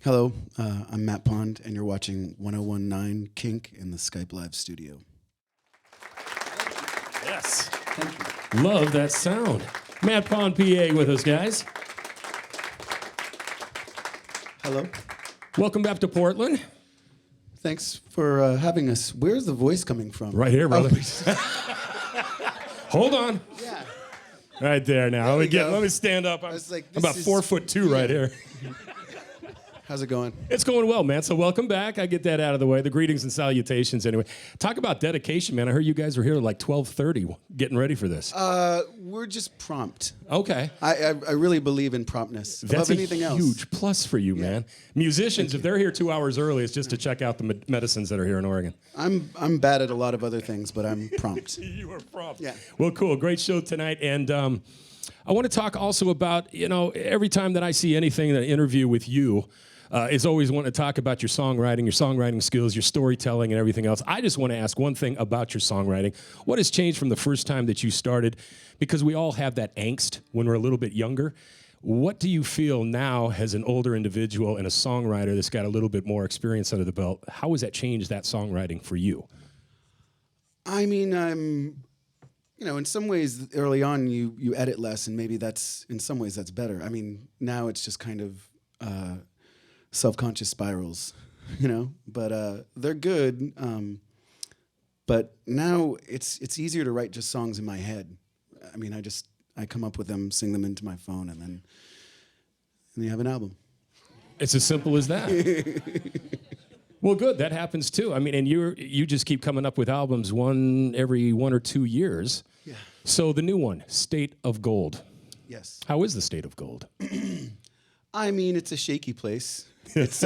Hello, I'm Matt Pond, and you're watching 101.9 KINK in the Skype Live studio. Yes. Thank you. Love that sound. Matt Pond, PA, with us, guys. Hello. Welcome back to Portland. Thanks for having us. Where's the voice coming from? Right here, brother. Oh, Hold on. yeah. Right there now. Let me stand up. I'm was like, I'm about this is- 4'2" right here. How's it going? It's going well, man. So welcome back. I get that out of the way. The greetings and salutations anyway. Talk about dedication, man. I heard you guys were here at like 12:30 getting ready for this. We're just prompt. Okay. I really believe in promptness That's above anything else. huge plus for you, man. Musicians, if they're here 2 hours early, it's just to check out the medicines that are here in Oregon. I'm bad at a lot of other things, but I'm prompt. You are prompt. Yeah. Well, cool. Great show tonight. And I want to talk also about, every time that I see anything in an interview with you, is always want to talk about your songwriting skills, your storytelling, and everything else. I just want to ask one thing about your songwriting. What has changed from the first time that you started? Because we all have that angst when we're a little bit younger. What do you feel now as an older individual and a songwriter that's got a little bit more experience under the belt? How has that changed that songwriting for you? I mean, in some ways, early on, you edit less, and maybe in some ways that's better. I mean, now it's just kind of self-conscious spirals, but they're good. But now it's easier to write just songs in my head. I mean, I come up with them, sing them into my phone, and then you have an album. It's as simple as that. Well, good. That happens too. I mean, and you just keep coming up with albums every 1 or 2 years. Yeah. So the new one, State of Gold. Yes. How is the State of Gold? I mean, it's a shaky place. It's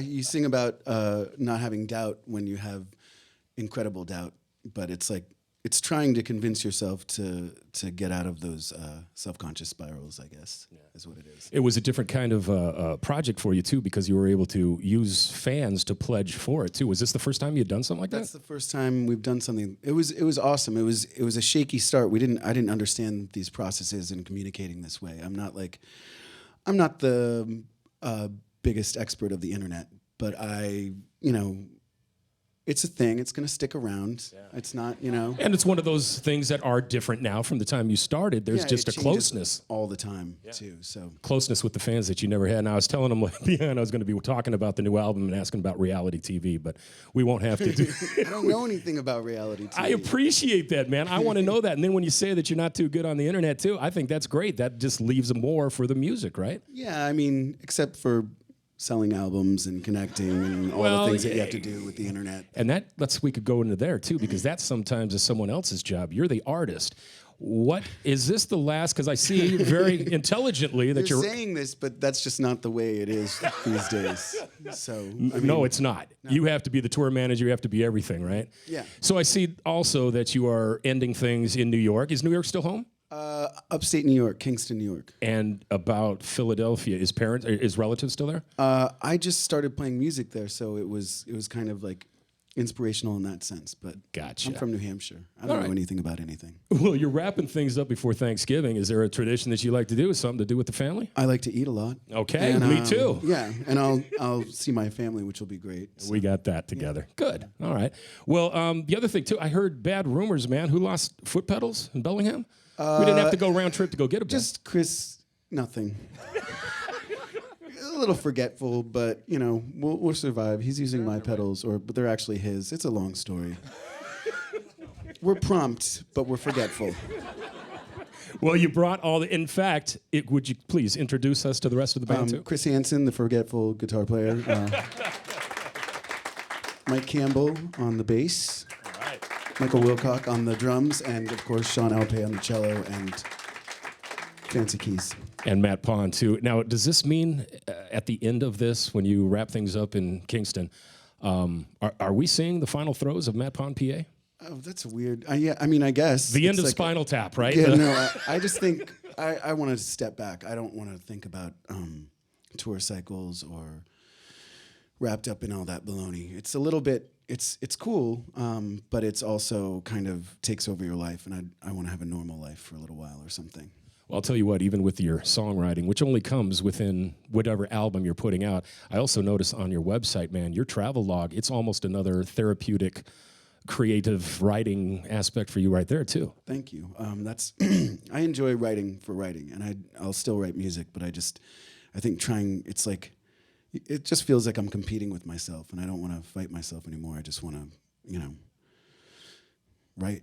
you sing about not having doubt when you have incredible doubt, but it's trying to convince yourself to get out of those self-conscious spirals, I guess, is what it is. It was a different kind of project for you too, because you were able to use fans to pledge for it too. Was this the first time you'd done something like that? That's the first time we've done something. It was awesome. It was a shaky start. I didn't understand these processes in communicating this way. I'm not the biggest expert of the internet, but it's a thing. It's going to stick around. Yeah. It's not, And it's one of those things that are different now from the time you started. There's just a closeness all the time too. So closeness with the fans that you never had. And I was telling them I was going to be talking about the new album and asking about reality TV, but we won't have to do. I don't know anything about reality TV. I appreciate that, man. I want to know that. And then when you say that you're not too good on the internet too, I think that's great. That just leaves more for the music, right? Yeah, I mean, except for selling albums and connecting and all the things that you have to do with the internet. And we could go into there too, because that sometimes is someone else's job. You're the artist. What is this the last? Because I see very intelligently that you're saying this, but that's just not the way it is these days. So no, it's not. No. You have to be the tour manager. You have to be everything, right? Yeah. So I see also that you are ending things in New York. Is New York still home? Upstate New York, Kingston, New York. And about Philadelphia, is relatives still there? I just started playing music there, so it was kind of like inspirational in that sense. But gotcha. I'm from New Hampshire. I don't know anything about anything. Well, you're wrapping things up before Thanksgiving. Is there a tradition that you like to do? Something to do with the family? I like to eat a lot. Okay, and, me too. Yeah, and I'll see my family, which will be great. So. We got that together. Yeah. Good. All right. Well, the other thing too, I heard bad rumors, man. Who lost foot pedals in Bellingham? We didn't have to go round trip to go get a bed. Just Chris, nothing. A little forgetful, but we'll survive. He's using my pedals, but they're actually his. It's a long story. We're prompt, but we're forgetful. Well, you brought in fact, would you please introduce us to the rest of the band too? Chris Hansen, the forgetful guitar player. Mike Campbell on the bass. Michael Wilcock on the drums, and of course Sean Alpay on the cello and fancy keys. And Matt Pond too. Now, does this mean at the end of this, when you wrap things up in Kingston, are we seeing the final throes of Matt Pond, PA? Oh, that's weird. Yeah, I mean, I guess. The end of Spinal Tap, right? Yeah, no, I just think I want to step back. I don't want to think about tour cycles or wrapped up in all that baloney. It's a little bit... It's cool, but it's also kind of takes over your life, and I want to have a normal life for a little while or something. Well, I'll tell you what, even with your songwriting, which only comes within whatever album you're putting out, I also notice on your website, man, your travel log, it's almost another therapeutic, creative writing aspect for you right there, too. Thank you. That's I enjoy writing for writing, and I'll still write music, but I think it's like, it just feels like I'm competing with myself, and I don't want to fight myself anymore. I just want to, write.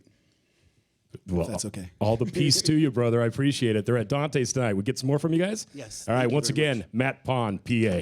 Well, If that's okay. All the peace to you, brother. I appreciate it. They're at Dante's tonight. We get some more from you guys? Yes. All right, Thank you once very again, much. Matt Pond, PA.